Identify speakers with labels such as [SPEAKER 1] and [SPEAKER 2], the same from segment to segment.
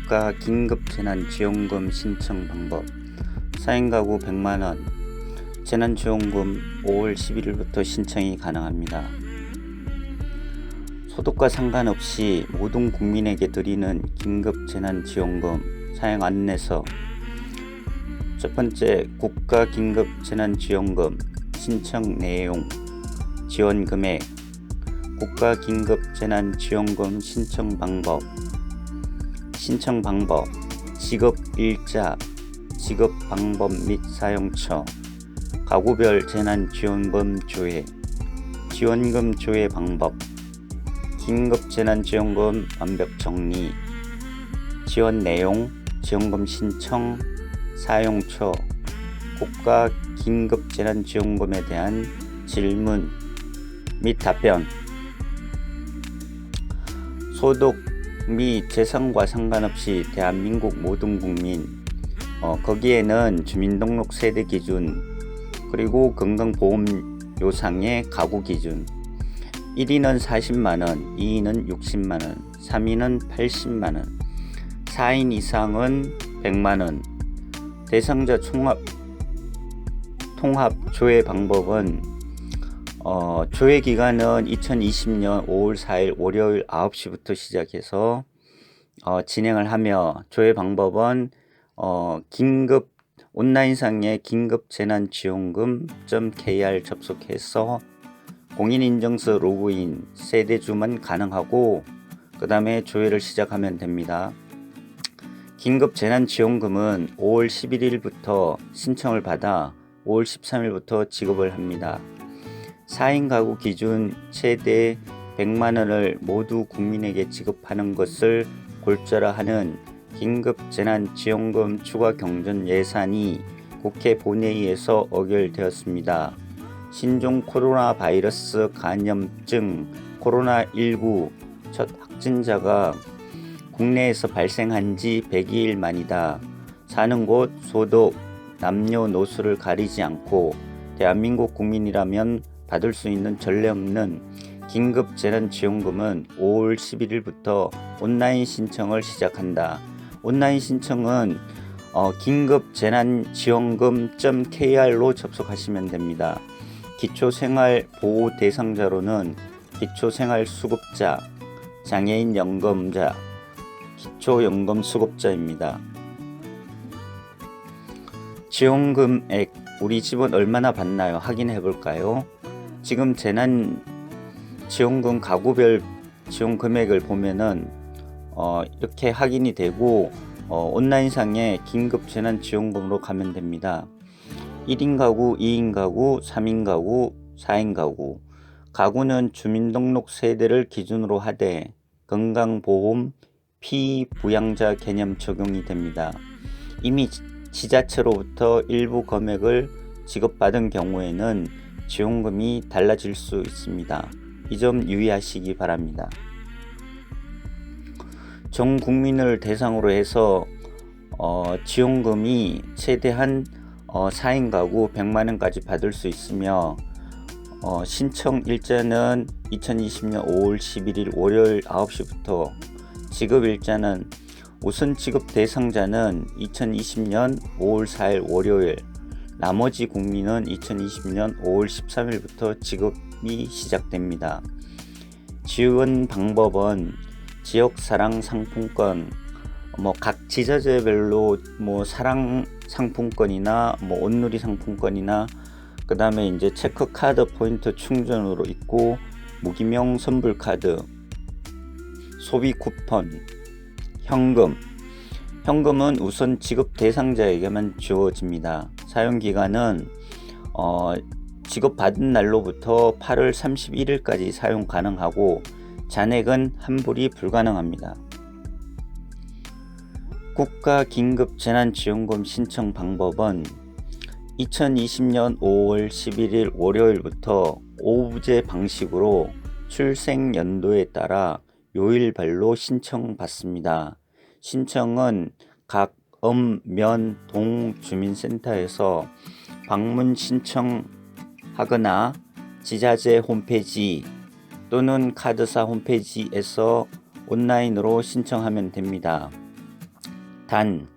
[SPEAKER 1] 국가 긴급재난지원금 신청 방법. 4인 가구 100만원 재난지원금 5월 11일부터 신청이 가능합니다. 소득과 상관없이 모든 국민에게 드리는 긴급재난지원금 사용 안내서. 첫 번째, 국가 긴급재난지원금 신청 내용, 지원 금액, 국가 긴급재난지원금 신청 방법, 지급 일자, 지급 방법 및 사용처, 가구별 재난지원금 조회, 지원금 조회 방법, 긴급재난지원금 완벽 정리, 지원 내용, 지원금 신청, 사용처, 국가 긴급재난지원금에 대한 질문 및 답변, 소득 및 재산과 상관없이 대한민국 모든 국민, 거기에는 주민등록 세대 기준, 그리고 건강보험료상의 가구 기준, 1위는 40만원, 2위는 60만원, 3위는 80만원, 4인 이상은 100만원. 대상자 통합 조회 방법은 조회 기간은 2020년 5월 4일 월요일 9시부터 시작해서 진행을 하며, 조회 방법은 온라인상의 긴급재난지원금.kr 접속해서 공인인증서 로그인, 세대주만 가능하고 그 다음에 조회를 시작하면 됩니다. 긴급재난지원금은 5월 11일부터 신청을 받아 5월 13일부터 지급을 합니다. 4인 가구 기준 최대 100만원을 모두 국민에게 지급하는 것을 골자로 하는 긴급재난지원금 추가 경정 예산이 국회 본회의에서 의결되었습니다. 신종 코로나 바이러스 감염증 코로나19 첫 확진자가 국내에서 발생한 지 102일 만이다. 사는 곳, 소득, 남녀노소를 가리지 않고 대한민국 국민이라면 받을 수 있는 전례 없는 긴급재난지원금은 5월 11일부터 온라인 신청을 시작한다. 온라인 신청은 긴급재난지원금.kr로 접속하시면 됩니다. 기초생활보호 대상자로는 기초생활수급자, 장애인연금자, 기초연금수급자입니다. 지원금액, 우리 집은 얼마나 받나요? 확인해 볼까요? 지금 재난지원금 가구별 지원 금액을 보면은 이렇게 확인이 되고, 온라인상에 긴급재난지원금으로 가면 됩니다. 1인 가구, 2인 가구, 3인 가구, 4인 가구. 가구는 주민등록 세대를 기준으로 하되 건강보험 피부양자 개념 적용이 됩니다. 이미 지자체로부터 일부 금액을 지급받은 경우에는 지원금이 달라질 수 있습니다. 이 점 유의하시기 바랍니다. 전 국민을 대상으로 해서 지원금이 최대한 4인 가구 100만원까지 받을 수 있으며, 신청 일자는 2020년 5월 11일 월요일 9시부터, 지급 일자는 우선 지급 대상자는 2020년 5월 4일 월요일, 나머지 국민은 2020년 5월 13일부터 지급이 시작됩니다. 지원 방법은 지역사랑 상품권, 각 지자체별로 사랑 상품권이나 온누리 상품권이나, 그 다음에 이제 체크카드 포인트 충전으로 있고, 무기명 선불카드, 소비 쿠폰, 현금은 우선 지급 대상자에게만 주어집니다. 사용 기간은 지급받은 날로부터 8월 31일까지 사용 가능하고, 잔액은 환불이 불가능합니다. 국가 긴급재난지원금 신청 방법은 2020년 5월 11일 월요일부터 오부제 방식으로 출생연도에 따라 요일별로 신청받습니다. 신청은 각 면, 동 주민센터에서 방문 신청하거나 지자체 홈페이지 또는 카드사 홈페이지에서 온라인으로 신청하면 됩니다. 단,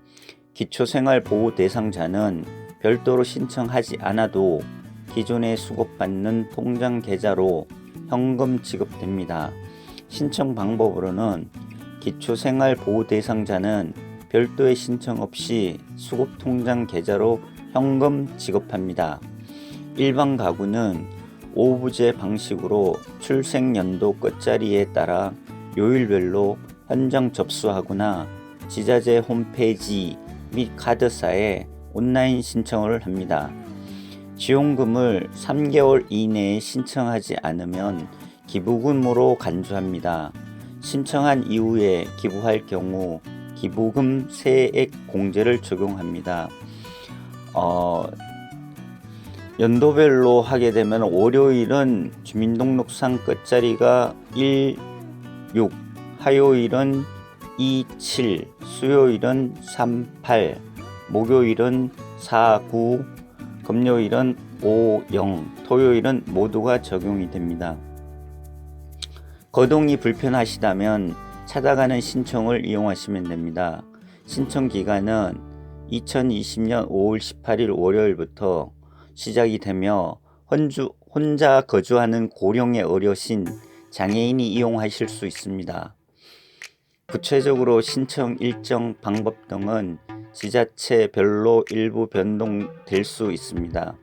[SPEAKER 1] 기초생활보호 대상자는 별도로 신청하지 않아도 기존에 수급받는 통장 계좌로 현금 지급됩니다. 신청 방법으로는 기초생활보호 대상자는 별도의 신청 없이 수급 통장 계좌로 현금 지급합니다. 일반 가구는 오부제 방식으로 출생연도 끝자리에 따라 요일별로 현장 접수하거나 지자체 홈페이지 및 카드사에 온라인 신청을 합니다. 지원금을 3개월 이내에 신청하지 않으면 기부금으로 간주합니다. 신청한 이후에 기부할 경우 기부금 세액 공제를 적용합니다. 연도별로 하게 되면 월요일은 주민등록상 끝자리가 16, 화요일은 27, 수요일은 38, 목요일은 49, 금요일은 50, 토요일은 모두가 적용이 됩니다. 거동이 불편하시다면 찾아가는 신청을 이용하시면 됩니다. 신청 기간은 2020년 5월 18일 월요일부터 시작이 되며 혼자 거주하는 고령의 어르신, 장애인이 이용하실 수 있습니다. 구체적으로 신청 일정 방법 등은 지자체별로 일부 변동될 수 있습니다.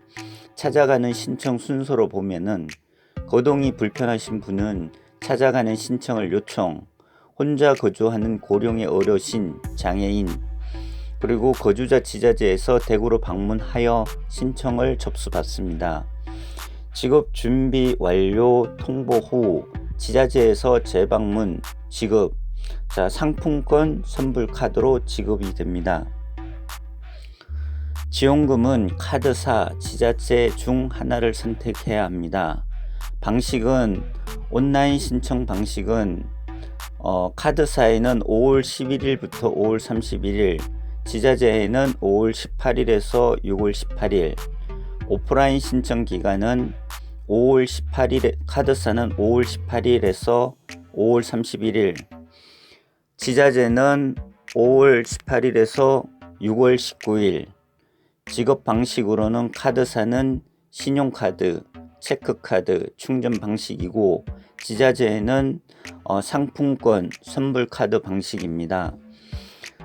[SPEAKER 1] 찾아가는 신청 순서로 보면은 거동이 불편하신 분은 찾아가는 신청을 요청, 혼자 거주하는 고령의 어르신, 장애인, 그리고 거주자 지자체에서 대구로 방문하여 신청을 접수받습니다. 지급 준비 완료 통보 후 지자체에서 재방문, 지급, 상품권, 선불카드로 지급이 됩니다. 지원금은 카드사, 지자체 중 하나를 선택해야 합니다. 방식은 온라인 신청 방식은 카드사에는 5월 11일부터 5월 31일, 지자체에는 5월 18일에서 6월 18일, 오프라인 신청 기간은 5월 18일, 카드사는 5월 18일에서 5월 31일, 지자체는 5월 18일에서 6월 19일, 지급 방식으로는 카드사는 신용카드, 체크카드, 충전 방식이고 지자체는 상품권, 선불카드 방식입니다.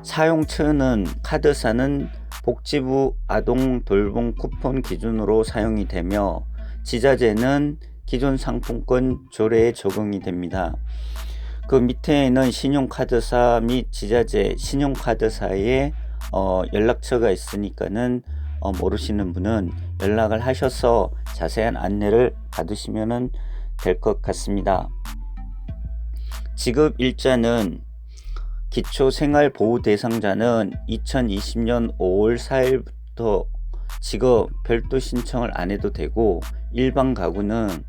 [SPEAKER 1] 사용처는 카드사는 복지부 아동 돌봄 쿠폰 기준으로 사용이 되며 지자체는 기존 상품권 조례에 적용이 됩니다. 그 밑에는 신용카드사 및 지자체 신용카드사에 연락처가 있으니까는 모르시는 분은 연락을 하셔서 자세한 안내를 받으시면 될 것 같습니다. 지급 일자는 기초생활보호 대상자는 2020년 5월 4일부터 지급 별도 신청을 안 해도 되고 일반 가구는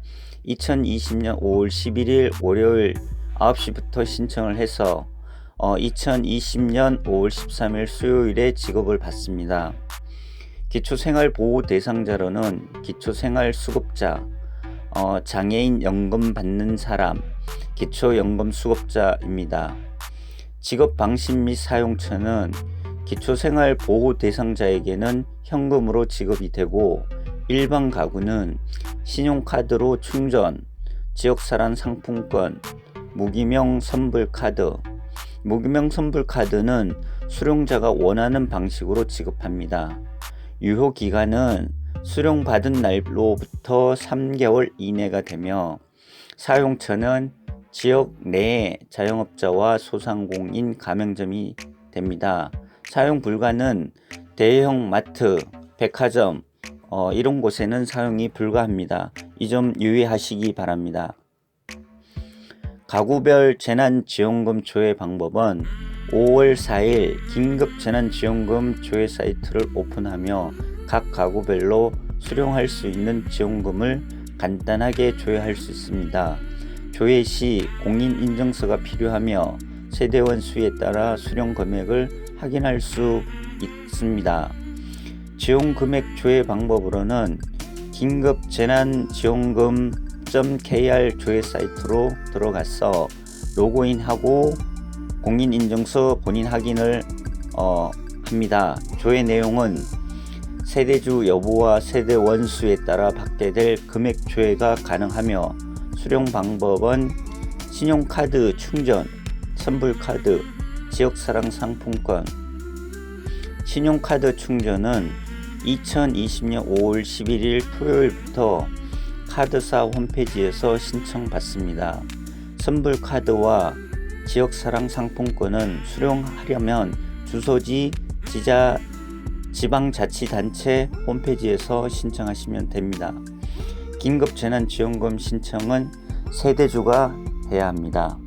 [SPEAKER 1] 2020년 5월 11일 월요일 9시부터 신청을 해서 2020년 5월 13일 수요일에 지급을 받습니다. 기초생활보호 대상자로는 기초생활수급자, 장애인 연금 받는 사람, 기초연금 수급자입니다. 지급 방식 및 사용처는 기초생활보호 대상자에게는 현금으로 지급이 되고 일반 가구는 신용카드로 충전, 지역사랑 상품권, 무기명 선불카드, 무기명 선불카드는 수령자가 원하는 방식으로 지급합니다. 유효기간은 수령받은 날로부터 3개월 이내가 되며 사용처는 지역 내의 자영업자와 소상공인 가맹점이 됩니다. 사용 불가는 대형 마트, 백화점 이런 곳에는 사용이 불가합니다. 이 점 유의하시기 바랍니다. 가구별 재난지원금 조회 방법은 5월 4일 긴급재난지원금 조회 사이트를 오픈하며 각 가구별로 수령할 수 있는 지원금을 간단하게 조회할 수 있습니다. 조회 시 공인인증서가 필요하며 세대원 수에 따라 수령 금액을 확인할 수 있습니다. 지원금액 조회 방법으로는 긴급재난지원금.kr 조회 사이트로 들어가서 로그인하고 공인인증서 본인 확인을 합니다. 조회 내용은 세대주 여부와 세대 원수에 따라 확대될 금액 조회가 가능하며 수령 방법은 신용카드 충전, 선불카드, 지역사랑 상품권. 신용카드 충전은 2020년 5월 11일 토요일부터 카드사 홈페이지에서 신청받습니다. 선불카드와 지역사랑 상품권은 수령하려면 주소지 지방자치단체 홈페이지에서 신청하시면 됩니다. 긴급재난지원금 신청은 세대주가 해야 합니다.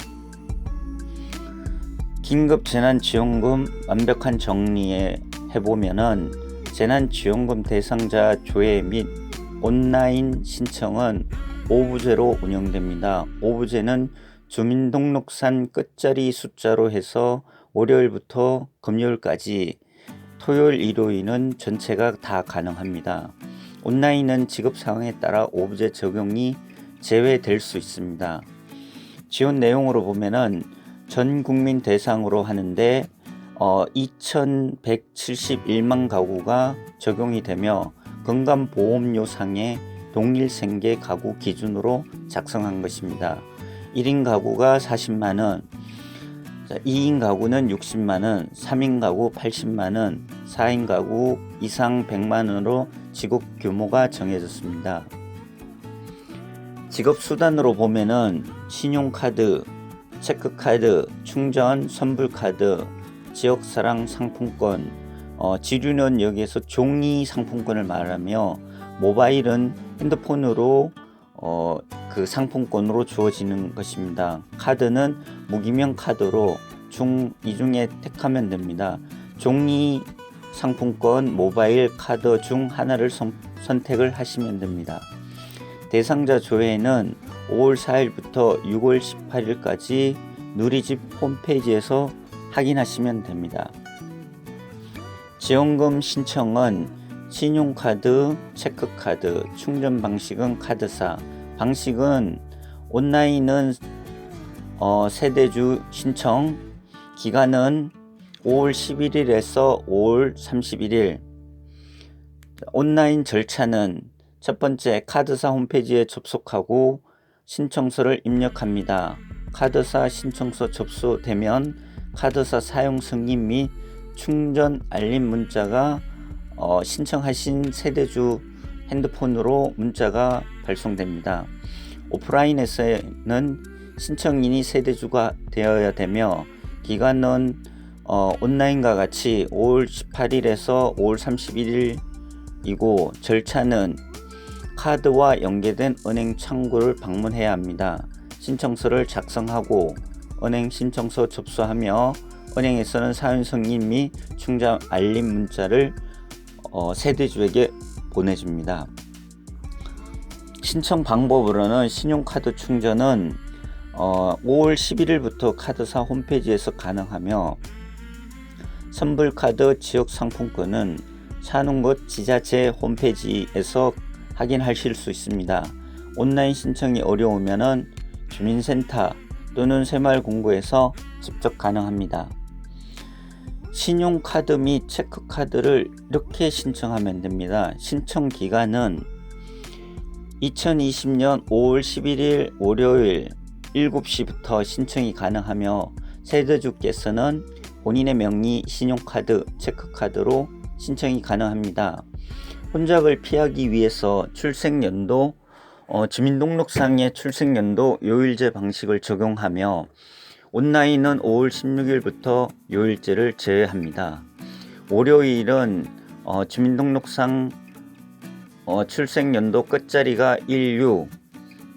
[SPEAKER 1] 긴급재난지원금 완벽한 정리에 해보면은 재난지원금 대상자 조회 및 온라인 신청은 5부제로 운영됩니다. 5부제는 주민등록산 끝자리 숫자로 해서 월요일부터 금요일까지, 토요일, 일요일은 전체가 다 가능합니다. 온라인은 지급 상황에 따라 5부제 적용이 제외될 수 있습니다. 지원 내용으로 보면은 전 국민 대상으로 하는데 2171만 가구가 적용이 되며 건강보험료상의 동일생계 가구 기준으로 작성한 것입니다. 1인 가구가 40만원, 2인 가구는 60만원, 3인 가구 80만원, 4인 가구 이상 100만원으로 지급 규모가 정해졌습니다. 지급 수단으로 보면은 신용카드, 체크카드, 충전, 선불카드, 지역사랑 상품권, 지류는 여기에서 종이 상품권을 말하며 모바일은 핸드폰으로 그 상품권으로 주어지는 것입니다. 카드는 무기명 카드로 이 중에 택하면 됩니다. 종이 상품권, 모바일 카드 중 하나를 선택을 하시면 됩니다. 대상자 조회는 5월 4일부터 6월 18일까지 누리집 홈페이지에서 확인하시면 됩니다. 지원금 신청은 신용카드, 체크카드, 충전 방식은 카드사, 방식은 온라인은 세대주 신청, 기간은 5월 11일에서 5월 31일. 온라인 절차는 첫 번째, 카드사 홈페이지에 접속하고 신청서를 입력합니다. 카드사 신청서 접수되면 카드사 사용 승인 및 충전 알림 문자가 신청하신 세대주 핸드폰으로 문자가 발송됩니다. 오프라인에서는 신청인이 세대주가 되어야 되며 기간은 온라인과 같이 5월 18일에서 5월 31일이고 절차는 카드와 연계된 은행 창구를 방문해야 합니다. 신청서를 작성하고 은행 신청서 접수하며 은행에서는 사용 승인 및 충전 알림 문자를 세대주에게 보내줍니다. 신청 방법으로는 신용카드 충전은 5월 11일부터 카드사 홈페이지에서 가능하며 선불카드 지역 상품권은 사는 곳 지자체 홈페이지에서 확인하실 수 있습니다. 온라인 신청이 어려우면 주민센터 또는 새마을금고에서 직접 가능합니다. 신용카드 및 체크카드를 이렇게 신청하면 됩니다. 신청 기간은 2020년 5월 11일 월요일 7시부터 신청이 가능하며 세대주께서는 본인의 명의 신용카드, 체크카드로 신청이 가능합니다. 혼잡을 피하기 위해서 출생연도, 주민등록상의 출생연도 요일제 방식을 적용하며 온라인은 5월 16일부터 요일제를 제외합니다. 월요일은 주민등록상 출생연도 끝자리가 16,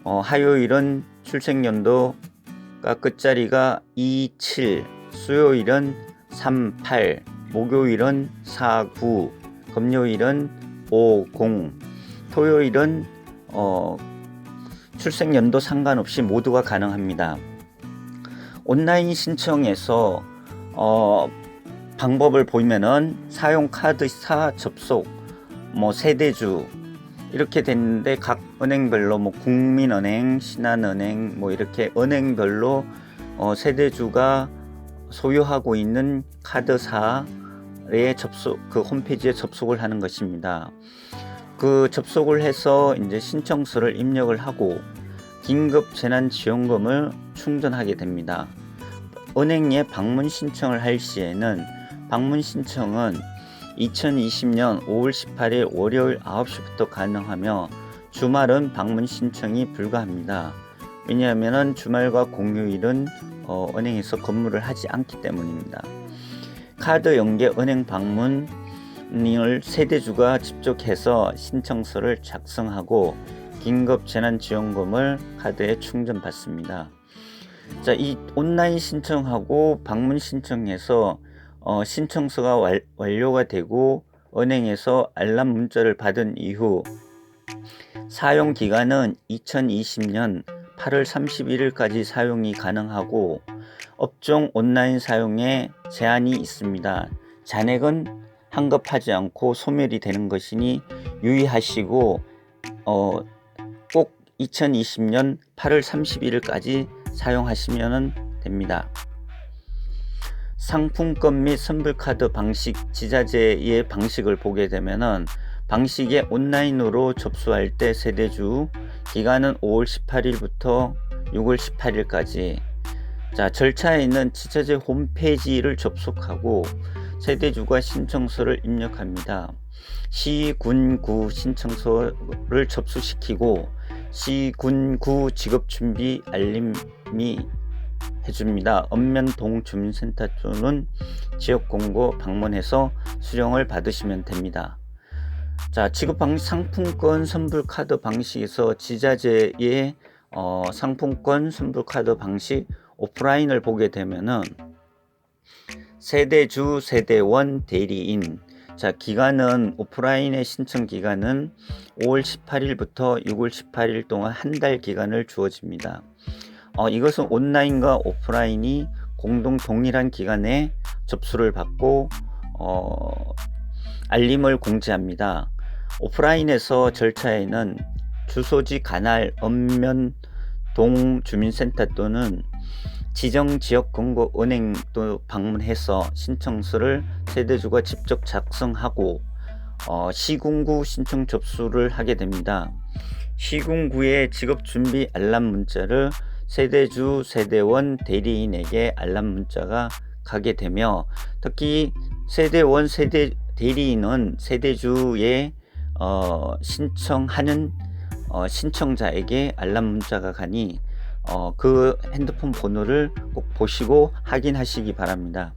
[SPEAKER 1] 화요일은 출생연도가 끝자리가 27, 수요일은 38, 목요일은 49, 금요일은 50, 토요일은 출생연도 상관없이 모두가 가능합니다. 온라인 신청에서 방법을 보면은 사용 카드사 접속, 세대주 이렇게 됐는데 각 은행별로 국민은행, 신한은행 이렇게 은행별로 세대주가 소유하고 있는 카드사의 그 홈페이지에 접속을 하는 것입니다. 그 접속을 해서 이제 신청서를 입력을 하고 긴급 재난지원금을 충전하게 됩니다. 은행에 방문 신청을 할 시에는 방문 신청은 2020년 5월 18일 월요일 9시부터 가능하며 주말은 방문 신청이 불가합니다. 왜냐하면 주말과 공휴일은 은행에서 근무를 하지 않기 때문입니다. 카드 연계 은행 방문을 세대주가 직접 해서 신청서를 작성하고 긴급 재난지원금을 카드에 충전받습니다. 자, 이 온라인 신청하고 방문 신청해서 신청서가 완료가 되고 은행에서 알람 문자를 받은 이후 사용 기간은 2020년 8월 31일까지 사용이 가능하고 업종 온라인 사용에 제한이 있습니다. 잔액은 환급하지 않고 소멸이 되는 것이니 유의하시고 꼭 2020년 8월 31일까지 사용하시면 됩니다. 상품권 및 선불카드 방식, 지자재의 방식을 보게 되면은 방식에 온라인으로 접수할 때 세대주 기간은 5월 18일부터 6월 18일까지. 자, 절차에 있는 지자재 홈페이지를 접속하고 세대주가 신청서를 입력합니다. 시, 군, 구 신청서를 접수시키고 시, 군, 구 지급준비 알림이 해줍니다. 읍면동 주민센터 또는 지역공고 방문해서 수령을 받으시면 됩니다. 자, 지급 방식 상품권 선불카드 방식에서 지자재의 상품권 선불카드 방식 오프라인을 보게 되면은 세대주, 세대원, 대리인. 자, 기간은 오프라인의 신청 기간은 5월 18일부터 6월 18일 동안 한 달 기간을 주어집니다. 이것은 온라인과 오프라인이 공동 동일한 기간에 접수를 받고 알림을 공지합니다. 오프라인에서 절차에는 주소지 관할 읍면동 주민센터 또는 지정 지역 금고 은행도 방문해서 신청서를 세대주가 직접 작성하고 시군구 신청 접수를 하게 됩니다. 시군구의 지급 준비 알람 문자를 세대주, 세대원, 대리인에게 알람 문자가 가게 되며 특히 세대원, 대리인은 세대주의 신청하는 신청자에게 알람 문자가 가니 그 핸드폰 번호를 꼭 보시고 확인하시기 바랍니다.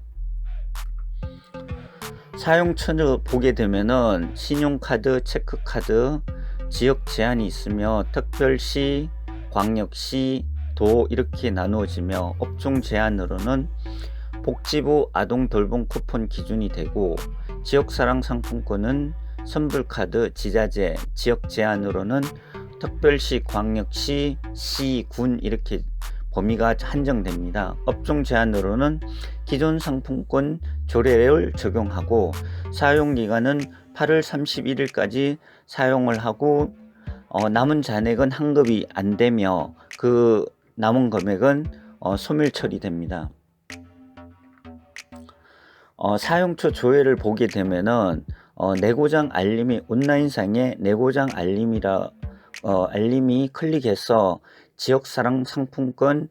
[SPEAKER 1] 사용처를 보게 되면은 신용카드, 체크카드, 지역 제한이 있으며 특별시, 광역시, 도 이렇게 나누어지며 업종 제한으로는 복지부 아동 돌봄 쿠폰 기준이 되고 지역사랑 상품권은 선불카드, 지자재, 지역 제한으로는 특별시, 광역시, 시, 군 이렇게 범위가 한정됩니다. 업종 제한으로는 기존 상품권 조례를 적용하고 사용기간은 8월 31일까지 사용을 하고 남은 잔액은 환급이 안 되며 그 남은 금액은 소멸 처리됩니다. 사용처 조회를 보게 되면은 내고장 알림이 온라인상에 내고장 알림이 클릭해서 지역사랑 상품권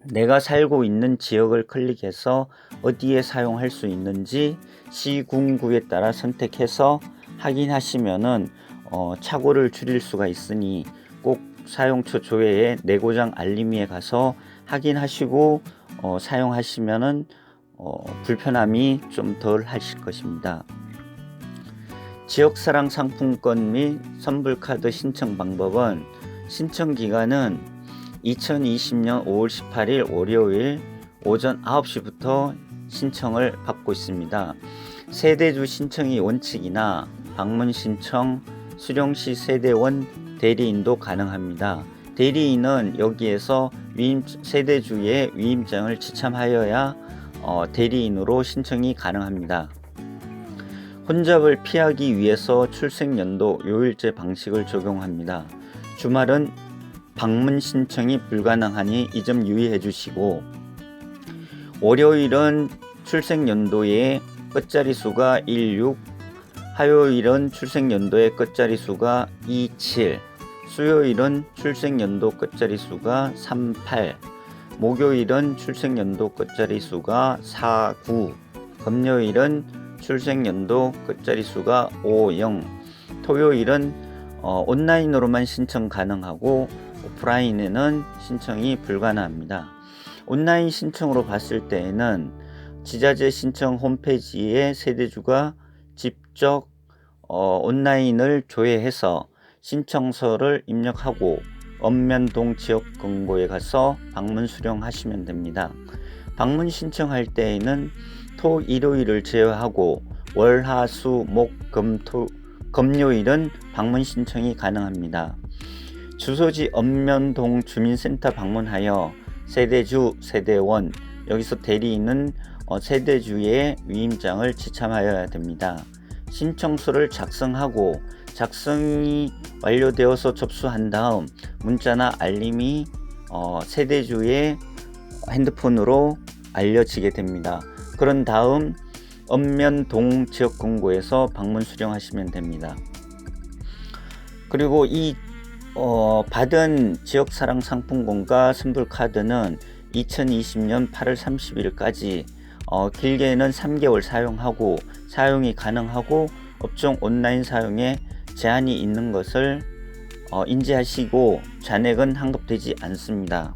[SPEAKER 1] 내가 살고 있는 지역을 클릭해서 어디에 사용할 수 있는지 시군구에 따라 선택해서 확인하시면은 착오를 줄일 수가 있으니 꼭 사용처 조회에 내고장 알림이에 가서 확인하시고 사용하시면은 불편함이 좀 덜 하실 것입니다. 지역사랑 상품권 및 선불카드 신청 방법은 신청 기간은 2020년 5월 18일 월요일 오전 9시부터 신청을 받고 있습니다. 세대주 신청이 원칙이나 방문 신청, 수령시 세대원, 대리인도 가능합니다. 대리인은 여기에서 세대주의 위임장을 지참하여야 대리인으로 신청이 가능합니다. 혼잡을 피하기 위해서 출생연도 요일제 방식을 적용합니다. 주말은 방문 신청이 불가능하니 이 점 유의해 주시고 월요일은 출생연도의 끝자리 수가 16, 화요일은 출생연도의 끝자리 수가 27, 수요일은 출생연도 끝자리 수가 38, 목요일은 출생연도 끝자리 수가 49, 금요일은 출생연도 끝자리 수가 50, 토요일은 온라인으로만 신청 가능하고 오프라인에는 신청이 불가능합니다. 온라인 신청으로 봤을 때에는 지자재 신청 홈페이지에 세대주가 직접 온라인을 조회해서 신청서를 입력하고 읍면동 지역금고에 가서 방문 수령하시면 됩니다. 방문 신청할 때에는 토, 일요일을 제외하고 월, 화, 수, 목, 금, 토, 금요일은 방문 신청이 가능합니다. 주소지 읍면동 주민센터 방문하여 세대주, 세대원, 여기서 대리인은 세대주의 위임장을 지참하여야 됩니다. 신청서를 작성하고 작성이 완료되어서 접수한 다음 문자나 알림이 세대주의 핸드폰으로 알려지게 됩니다. 그런 다음 읍면동 지역금고에서 방문 수령하시면 됩니다. 그리고 이 받은 지역사랑 상품권과 선불카드는 2020년 8월 30일까지 길게는 3개월 사용이 가능하고 업종 온라인 사용에 제한이 있는 것을 인지하시고 잔액은 환급되지 않습니다.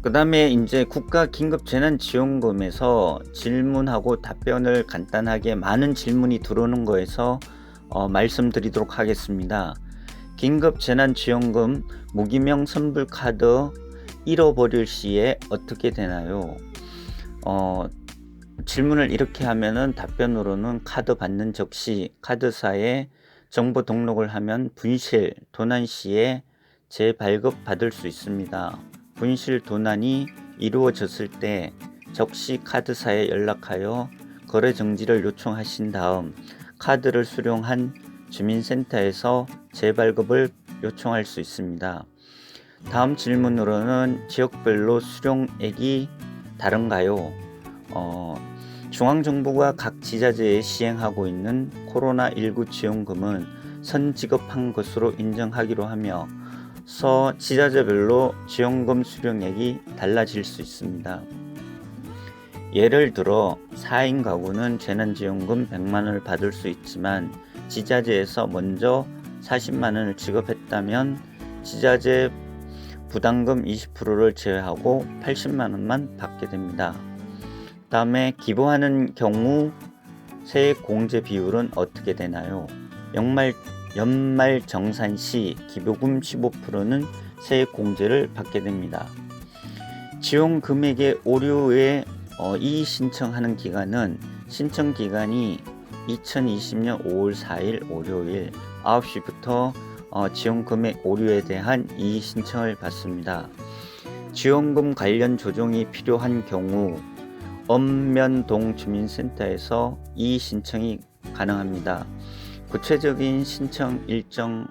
[SPEAKER 1] 그 다음에 이제 국가긴급재난지원금에서 질문하고 답변을 간단하게 많은 질문이 들어오는 거에서 말씀드리도록 하겠습니다. 긴급재난지원금 무기명 선불카드 잃어버릴 시에 어떻게 되나요? 질문을 이렇게 하면은 답변으로는 카드 받는 즉시 카드사에 정보 등록을 하면 분실, 도난 시에 재발급 받을 수 있습니다. 분실, 도난이 이루어졌을 때 즉시 카드사에 연락하여 거래 정지를 요청하신 다음 카드를 수령한 주민센터에서 재발급을 요청할 수 있습니다. 다음 질문으로는 지역별로 수령액이 다른가요? 중앙정부가 각 지자체에 시행하고 있는 코로나19 지원금은 선지급한 것으로 인정하기로 하며 지자체별로 지원금 수령액이 달라질 수 있습니다. 예를 들어 4인 가구는 재난지원금 100만원을 받을 수 있지만 지자체에서 먼저 40만원을 지급했다면 지자체 부담금 20%를 제외하고 80만원만 받게 됩니다. 다음에 기부하는 경우 세액 공제 비율은 어떻게 되나요? 연말 정산 시 기부금 15%는 세액 공제를 받게 됩니다. 지원 금액의 오류에 이의 신청하는 기간은 신청 기간이 2020년 5월 4일 월요일 9시부터 지원 금액 오류에 대한 이의 신청을 받습니다. 지원금 관련 조정이 필요한 경우 읍면동 주민센터에서 이의 신청이 가능합니다. 구체적인 신청 일정,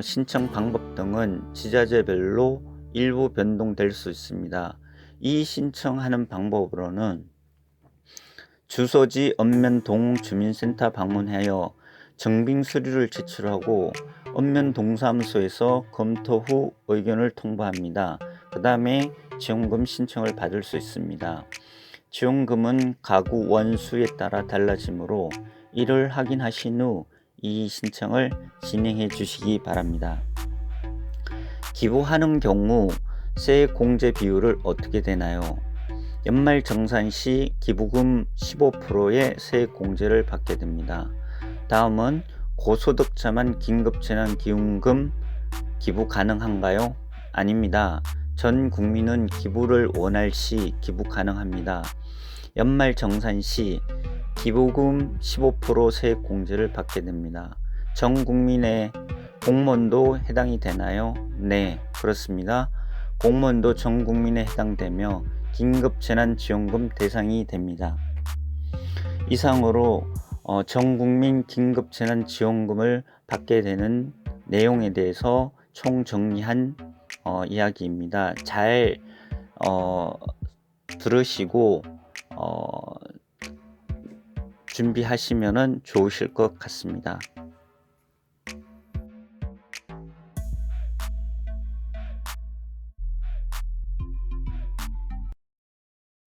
[SPEAKER 1] 신청 방법 등은 지자체별로 일부 변동될 수 있습니다. 이의 신청하는 방법으로는 주소지 읍면동 주민센터 방문하여 증빙 서류를 제출하고 읍면동사무소에서 검토 후 의견을 통보합니다. 그 다음에 지원금 신청을 받을 수 있습니다. 지원금은 가구 원수에 따라 달라지므로 이를 확인하신 후 이 신청을 진행해 주시기 바랍니다. 기부하는 경우 세액 공제 비율을 어떻게 되나요? 연말 정산 시 기부금 15%의 세액 공제를 받게 됩니다. 다음은 고소득자만 긴급재난기금금 기부 가능한가요? 아닙니다. 전 국민은 기부를 원할 시 기부 가능합니다. 연말 정산 시 기부금 15% 세액 공제를 받게 됩니다. 전 국민의 공무원도 해당이 되나요? 네, 그렇습니다. 공무원도 전 국민에 해당되며 긴급재난지원금 대상이 됩니다. 이상으로 전 국민 긴급재난지원금을 받게 되는 내용에 대해서 총정리한 이야기입니다. 잘 들으시고 준비하시면은 좋으실 것 같습니다.